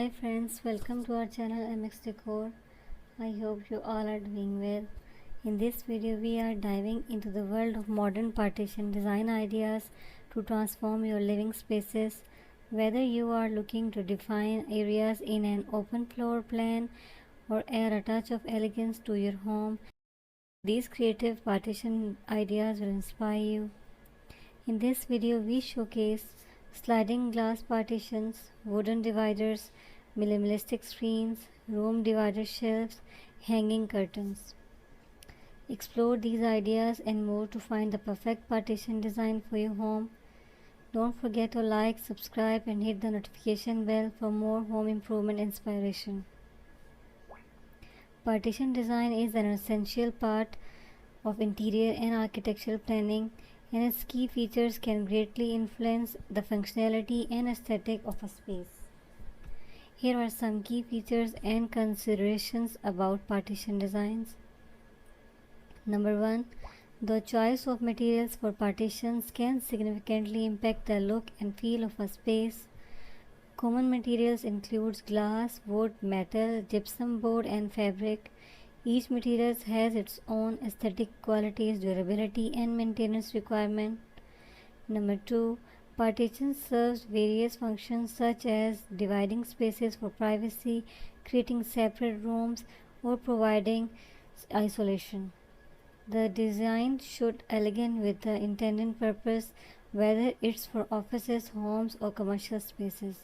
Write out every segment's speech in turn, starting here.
Hi friends, welcome to our channel MX Decor. I hope you all are doing well. In this video we are diving into the world of modern partition design ideas to transform your living spaces. Whether you are looking to define areas in an open floor plan or add a touch of elegance to your home, these creative partition ideas will inspire you. In this video we showcase sliding glass partitions, wooden dividers, minimalistic screens, room divider shelves, hanging curtains. Explore these ideas and more to find the perfect partition design for your home. Don't forget to like, subscribe and hit the notification bell for more home improvement inspiration. Partition design is an essential part of interior and architectural planning, and its key features can greatly influence the functionality and aesthetic of a space. Here are some key features and considerations about partition designs. Number 1. The choice of materials for partitions can significantly impact the look and feel of a space. Common materials include glass, wood, metal, gypsum board and fabric. Each material has its own aesthetic qualities, durability and maintenance requirement. Number 2. Partition serves various functions such as dividing spaces for privacy, creating separate rooms, or providing isolation. The design should align with the intended purpose, whether it's for offices, homes, or commercial spaces.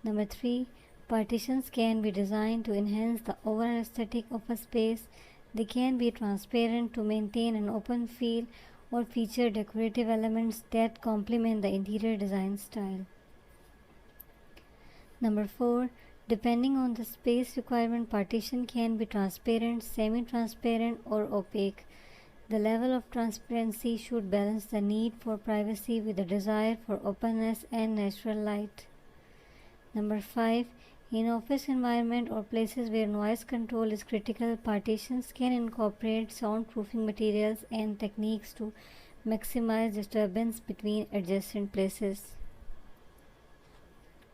Number 3. Partitions can be designed to enhance the overall aesthetic of a space. They can be transparent to maintain an open feel or feature decorative elements that complement the interior design style. Number 4. Depending on the space requirement, partition can be transparent, semi-transparent or opaque. The level of transparency should balance the need for privacy with the desire for openness and natural light. Number 5. In office environment or places where noise control is critical, partitions can incorporate soundproofing materials and techniques to maximize disturbance between adjacent places.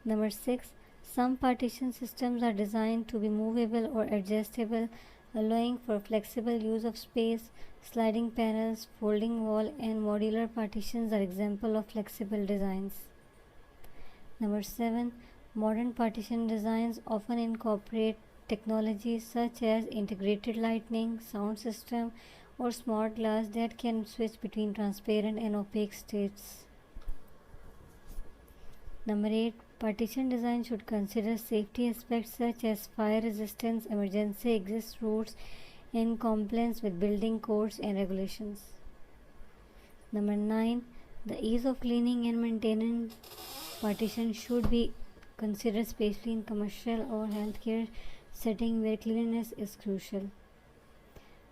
Number 6. Some partition systems are designed to be movable or adjustable, allowing for flexible use of space. Sliding panels, folding wall, and modular partitions are examples of flexible designs. Number 7. Modern partition designs often incorporate technologies such as integrated lighting, sound system, or smart glass that can switch between transparent and opaque states. Number 8. Partition design should consider safety aspects such as fire resistance, emergency exit routes, and compliance with building codes and regulations. Number 9. The ease of cleaning and maintaining partition should be considered, especially in commercial or healthcare setting where cleanliness is crucial.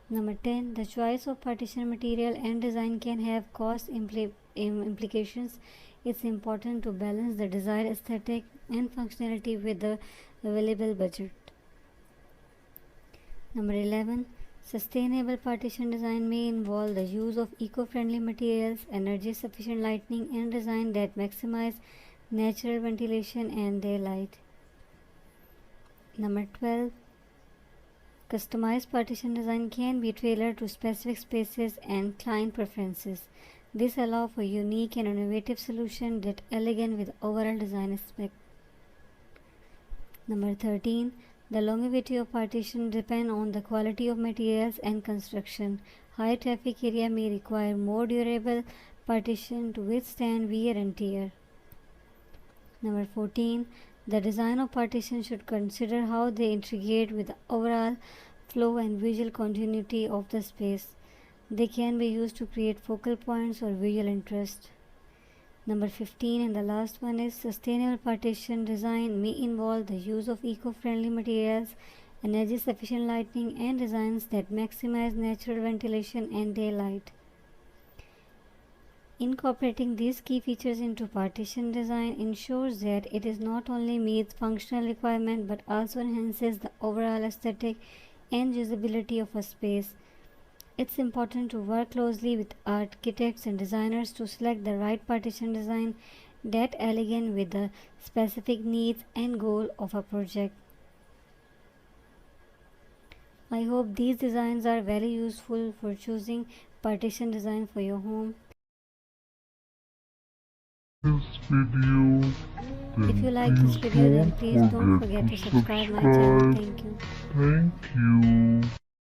Number 10. The choice of partition material and design can have cost implications. It's important to balance the desired aesthetic and functionality with the available budget. Number 11. Sustainable partition design may involve the use of eco-friendly materials, energy-sufficient lighting, and design that maximize natural ventilation and daylight. Number 12. Customized partition design can be tailored to specific spaces and client preferences. This allows for unique and innovative solutions that align with overall design aspect. Number 13. The longevity of partition depends on the quality of materials and construction. High traffic area may require more durable partition to withstand wear and tear. Number 14. The design of partition should consider how they integrate with the overall flow and visual continuity of the space. They can be used to create focal points or visual interest. Number 15 and the last one is sustainable partition design may involve the use of eco-friendly materials, energy-sufficient lighting, and designs that maximize natural ventilation and daylight. Incorporating these key features into partition design ensures that it is not only meets functional requirement but also enhances the overall aesthetic and usability of a space. It's important to work closely with architects and designers to select the right partition design that elegant with the specific needs and goal of a project. I hope these designs are very useful for choosing partition design for your home. This video, If you then like this please video, then please don't don't forget forget to to subscribe my channel. subscribe. Thank you. Thank you.